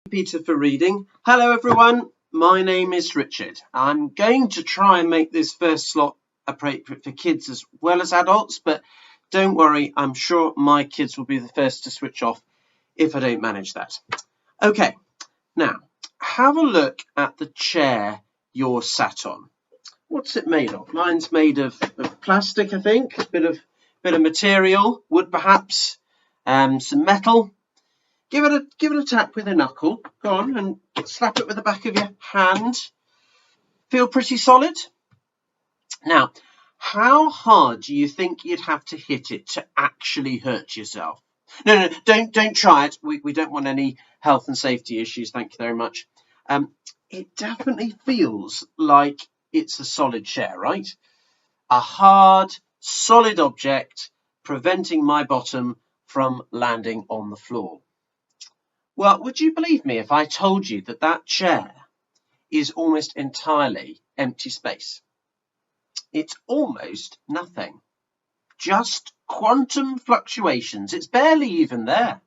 Peter for reading. Hello everyone, my name is Richard. I'm going to try and make this first slot appropriate for kids as well as adults, but don't worry, I'm sure my kids will be the first to switch off if I don't manage that. Okay, now have a look at the chair you're sat on. What's it made of? Mine's made of plastic, I think, a bit of material, wood perhaps, some metal. Give it a tap with a knuckle. Go on and slap it with the back of your hand. Feel pretty solid? Now, how hard do you think you'd have to hit it to actually hurt yourself? No, don't try it. We don't want any health and safety issues. Thank you very much. It definitely feels like it's a solid chair, right? A hard, solid object preventing my bottom from landing on the floor. Well, would you believe me if I told you that that chair is almost entirely empty space? It's almost nothing. Just quantum fluctuations. It's barely even there.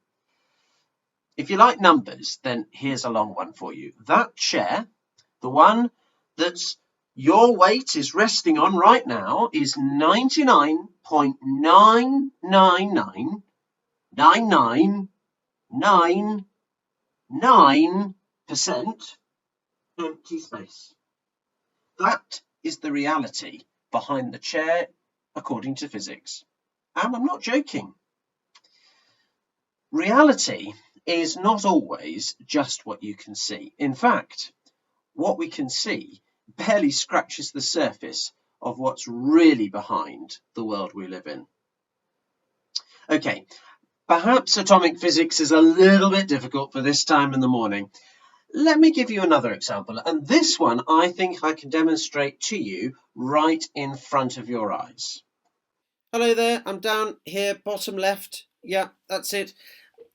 If you like numbers, then here's a long one for you. That chair, the one that's your weight is resting on right now, is 99.9999999% empty space. That is the reality behind the chair, according to physics. And I'm not joking. Reality is not always just what you can see. In fact, what we can see barely scratches the surface of what's really behind the world we live in. Okay, perhaps atomic physics is a little bit difficult for this time in the morning. Let me give you another example, and this one I think I can demonstrate to you right in front of your eyes. Hello there, I'm down here, bottom left. Yeah, that's it.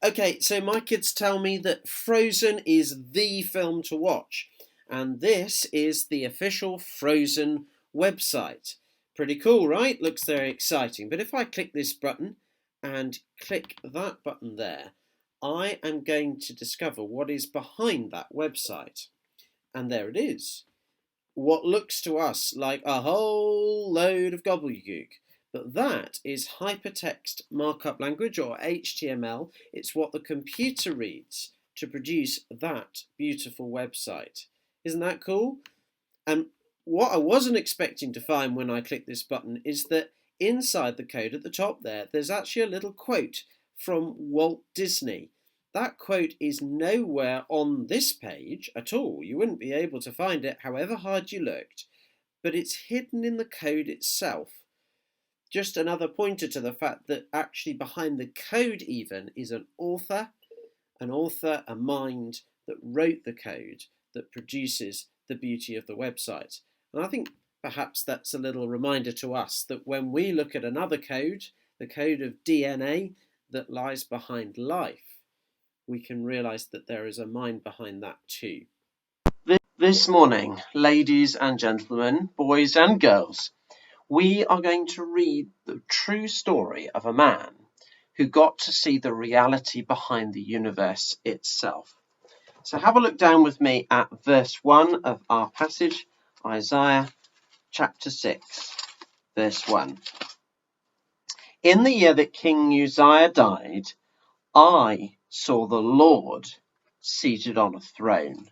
Okay, so my kids tell me that Frozen is the film to watch, and this is the official Frozen website. Pretty cool, right? Looks very exciting. But if I click this button and click that button there, I am going to discover what is behind that website. And there it is. What looks to us like a whole load of gobbledygook. But that is hypertext markup language, or HTML. It's what the computer reads to produce that beautiful website. Isn't that cool? And what I wasn't expecting to find when I clicked this button is that inside the code at the top there's actually a little quote from Walt Disney. That quote is nowhere on this page at all. You wouldn't be able to find it however hard you looked, but it's hidden in the code itself. Just another pointer to the fact that actually behind the code even is an author, a mind that wrote the code that produces the beauty of the website. And I think perhaps that's a little reminder to us that when we look at another code, the code of DNA that lies behind life, we can realise that there is a mind behind that too. This morning, ladies and gentlemen, boys and girls, we are going to read the true story of a man who got to see the reality behind the universe itself. So have a look down with me at verse 1 of our passage, Isaiah chapter 6, verse 1. In the year that King Uzziah died, I saw the Lord seated on a throne.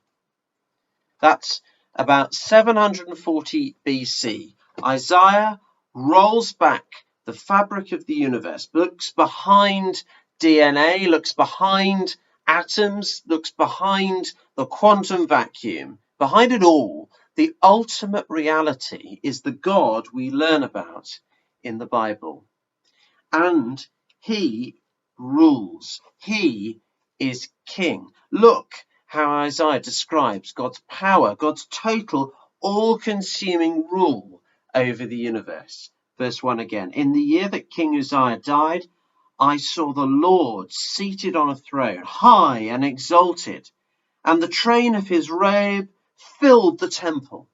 That's about 740 BC. Isaiah rolls back the fabric of the universe, looks behind DNA, looks behind atoms, looks behind the quantum vacuum. Behind it all, the ultimate reality is the God we learn about in the Bible. And he rules. He is king. Look how Isaiah describes God's power, God's total, all-consuming rule over the universe. Verse 1 again. In the year that King Uzziah died, I saw the Lord seated on a throne, high and exalted, and the train of his robe filled the temple.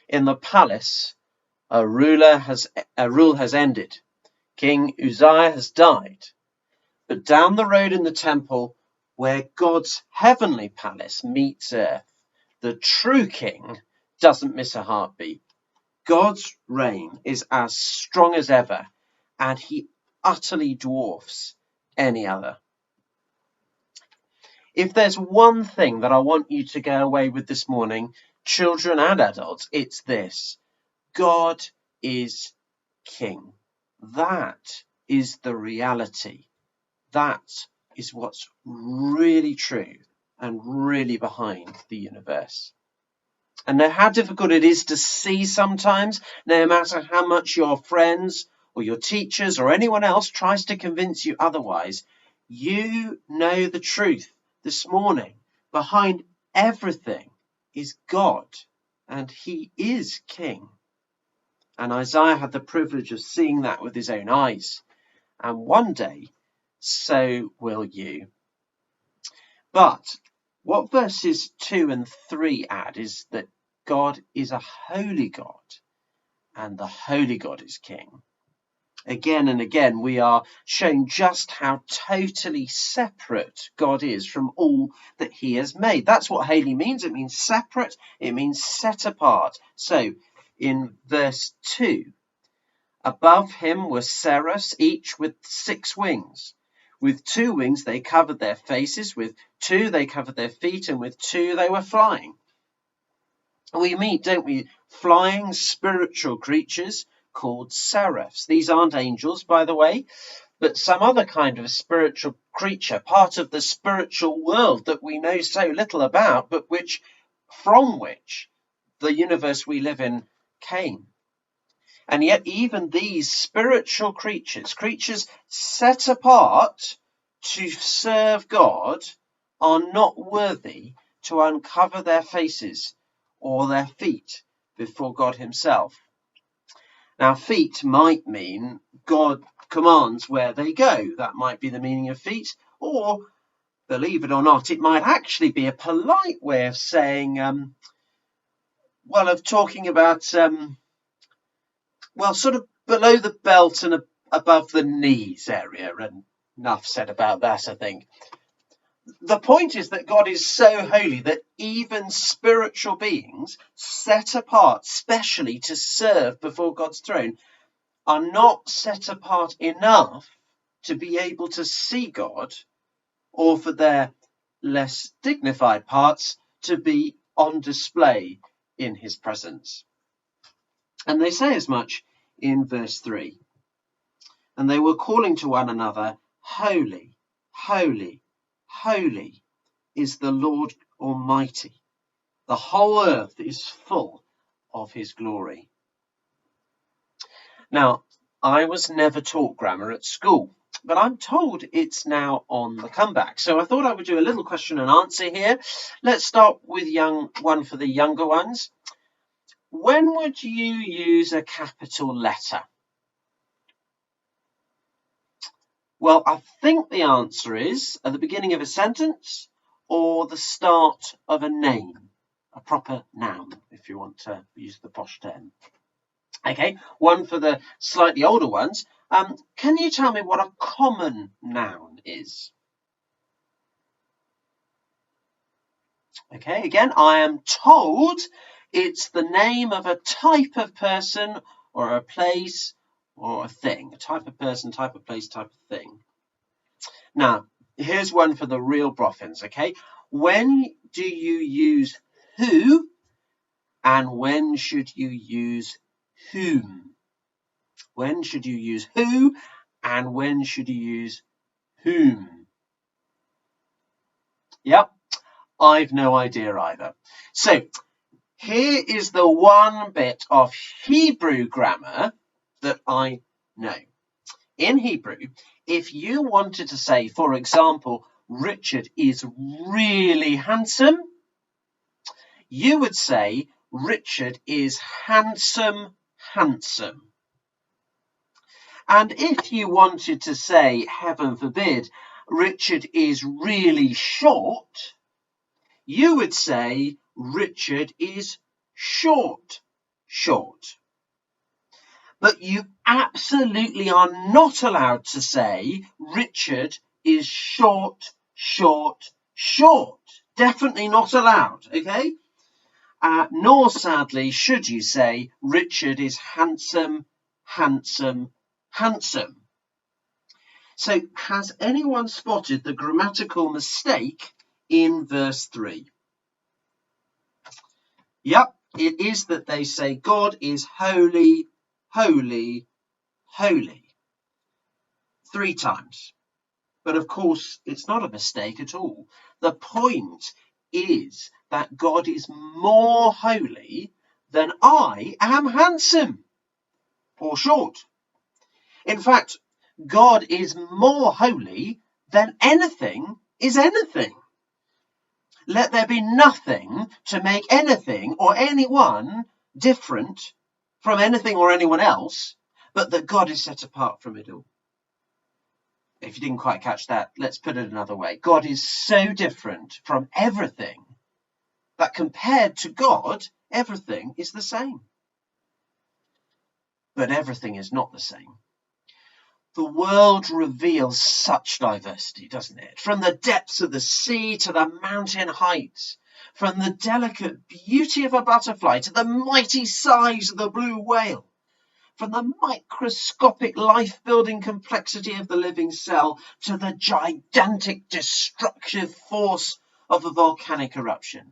In the palace, a rule has ended. King Uzziah has died. But down the road in the temple, where God's heavenly palace meets earth, the true king doesn't miss a heartbeat. God's reign is as strong as ever, and he utterly dwarfs any other. If there's one thing that I want you to go away with this morning, children and adults, it's this: God is king. That is the reality. That is what's really true and really behind the universe. And no how difficult it is to see sometimes, no matter how much your friends or your teachers or anyone else tries to convince you otherwise, you know the truth this morning. Behind everything is God, and he is king. And Isaiah had the privilege of seeing that with his own eyes. And one day, so will you. But what verses 2 and 3 add is that God is a holy God, and the holy God is king. Again and again, we are shown just how totally separate God is from all that he has made. That's what holy means. It means separate. It means set apart. So in verse 2, above him were seraphs, each with 6 wings. With 2 wings they covered their faces, with 2 they covered their feet, and with 2 they were flying. We meet, don't we, flying spiritual creatures called seraphs. These aren't angels, by the way, but some other kind of spiritual creature, part of the spiritual world that we know so little about, but from which the universe we live in came. And yet even these spiritual creatures set apart to serve God, are not worthy to uncover their faces or their feet before God himself. Now, feet might mean God commands where they go. That might be the meaning of feet. Or, believe it or not, it might actually be a polite way of saying, talking about, sort of below the belt and above the knees area. And enough said about that, I think. The point is that God is so holy that even spiritual beings set apart specially to serve before God's throne are not set apart enough to be able to see God, or for their less dignified parts to be on display in his presence. And they say as much in verse 3. And they were calling to one another, holy, holy, holy is the Lord Almighty. The whole earth is full of his glory. Now, I was never taught grammar at school, but I'm told it's now on the comeback. So I thought I would do a little question and answer here. Let's start with one for the younger ones. When would you use a capital letter? Well, I think the answer is at the beginning of a sentence or the start of a name, a proper noun, if you want to use the posh term. Okay, one for the slightly older ones. Can you tell me what a common noun is? Okay, again, I am told it's the name of a type of person or a place or a thing. A type of person, type of place, type of thing. Now, here's one for the real boffins, okay? When do you use who and when should you use whom? When should you use who and when should you use whom? Yep, I've no idea either. So here is the one bit of Hebrew grammar that I know. In Hebrew, if you wanted to say, for example, Richard is really handsome, you would say Richard is handsome, handsome. And if you wanted to say, heaven forbid, Richard is really short, you would say Richard is short, short. But you absolutely are not allowed to say Richard is short, short, short. Definitely not allowed, okay? Nor, sadly, should you say Richard is handsome, handsome, handsome. So, has anyone spotted the grammatical mistake in verse 3? Yep, it is that they say God is holy, holy, holy. 3 times. But of course, it's not a mistake at all. The point is that God is more holy than I am handsome or short. In fact, God is more holy than anything is anything. Let there be nothing to make anything or anyone different from anything or anyone else, but that God is set apart from it all. If you didn't quite catch that, let's put it another way. God is so different from everything that compared to God, everything is the same. But everything is not the same. The world reveals such diversity, doesn't it? From the depths of the sea to the mountain heights, from the delicate beauty of a butterfly to the mighty size of the blue whale, from the microscopic life-building complexity of the living cell to the gigantic destructive force of a volcanic eruption.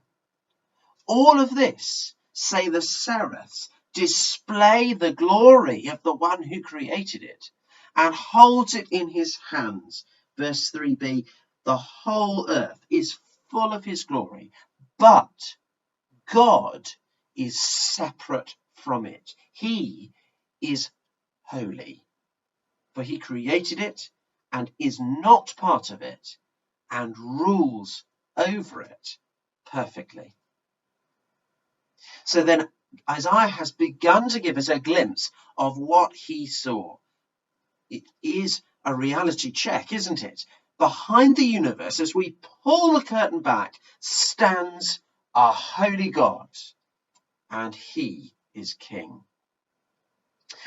All of this, say the seraphs, display the glory of the one who created it and holds it in his hands. Verse 3b, the whole earth is full of his glory, but God is separate from it. He is holy, for he created it and is not part of it and rules over it perfectly. So then Isaiah has begun to give us a glimpse of what he saw. It is a reality check, isn't it? Behind the universe, as we pull the curtain back, stands a holy God, and he is king.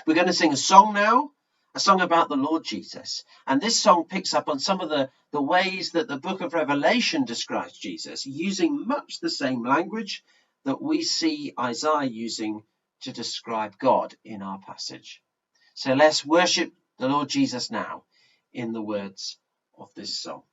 We're going to sing a song now, a song about the Lord Jesus. And this song picks up on some of the ways that the book of Revelation describes Jesus, using much the same language that we see Isaiah using to describe God in our passage. So let's worship the Lord Jesus now in the words of this song.